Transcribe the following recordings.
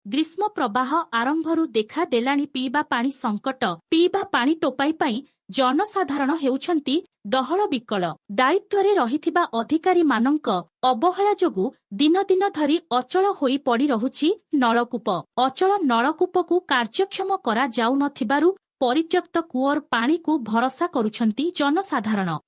ग्रीष्म प्रवाह आरंभरू देखा देलाणी पीवा पानी संकट पीवा पानी टोपाई पाई जनसाधारण हेउछंती डहळ विकल दायित्वरे रहिथिबा अधिकारी मानंक अवहेला जोगु दिन दिन धरी अचल होई पड़ी रहुछि नलकूप अचल नलकूपकु कार्यक्षम करा जाउ नथिबारु परित्यक्त कूअर पानी को भरोसा करुछंती जनसाधारण।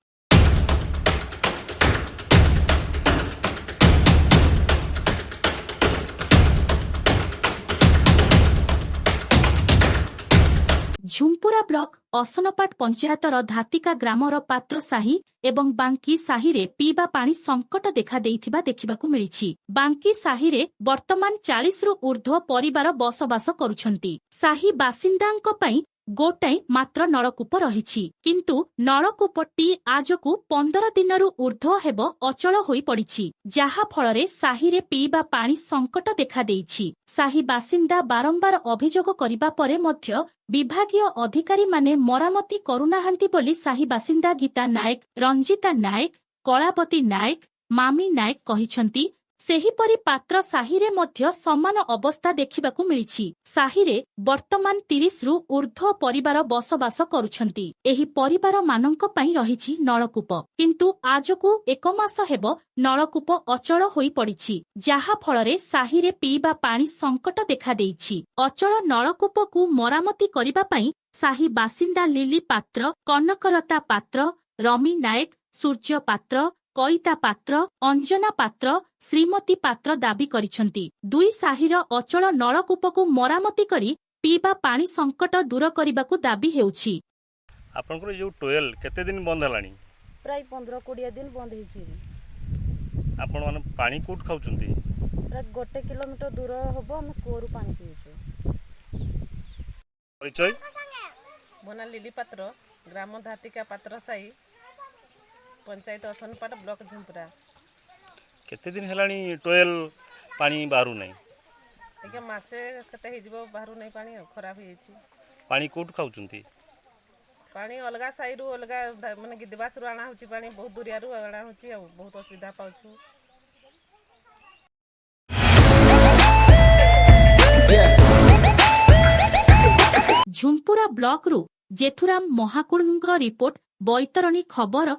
झुम्पुरा ब्लॉक असनपाट पंचायतर धातिका ग्रामर पात्र साही एवं बांकी साहिरे पीवा पानी संकट देखा देइथिबा देखिबाकु मिलिछि। बांकी साहिरे वर्तमान 40 रु ऊर्ध्व परिवार बसवास करुछंती। साही बासिंदांक पई गोटाई मात्र नलकूप रहिछि किंतु नलकूपटी आजकु 15 दिनरु ऊर्ध्व हेबो अचल होई पड़िछि जाहा फलरे साहिरे पीवा पानी संकट देखा देइछि। साही बासिंदा बारंबार अभियोग करिबा परे मध्य विभागीय अधिकारी माने मरामती करुनाहांती बोली साही बासिंदा गीता नायक, रंजिता नायक, कलावती नायक, मामी नायक कहिछंती। सेहीपरि पात्र साहिरे मध्य समान अवस्था देखिबाकु मिलिछि। साहिरे वर्तमान 30 रु ऊर्ध्व परिवार बसवास करुछंती। एही परिवार मानंक पई रहिछि नलकूप किंतु आजकु 1 मास हेबो नलकूप अचल होई पड़िछि जाहा फलरे साहिरे पीवा पानी संकट देखा देइछि। अचल नलकूपकु मरामती करिबा पई साही बासिंदा लिली पात्र, कनकलता पात्र, रमी नायक, सूर्य पात्र, कईता पात्र, अंजना पात्र, श्रीमती पात्र दाबी करिछंती। दुई साहिर अचल नलकूपकु मरामती करी पीवा पानी संकट दूर करिबाकु दाबी हेउछि। आपनकर जो टोयल केते दिन बंद हलानी? प्राय 15-20 दिन बंद हेछि। आपण माने पानी कोट खाउचंती? प्राय 1 किलोमीटर दूर होबो हम कोरु पानी पिउछु। परिचय मोना लिली पात्र, ग्राम धातिका पात्र साई, पंचायत असनपाट, ब्लॉक झुम्पुरा। केते दिन हलानी टोयल पानी बाहरु नै? एके मासे कते हिजबो बाहरु नै पानी खराब हेछि। पानी कोट खाउचंती? पानी अलगा साईरु अलगा माने गिदबास रु आना होछि पानी बहुत दूरिया रु आना होछि आ बहुत असुविधा पाउछु। झुम्पुरा ब्लॉक रु जेथुराम महाकुड़ଙ୍କ रिपोर्ट बैतरणी खबर।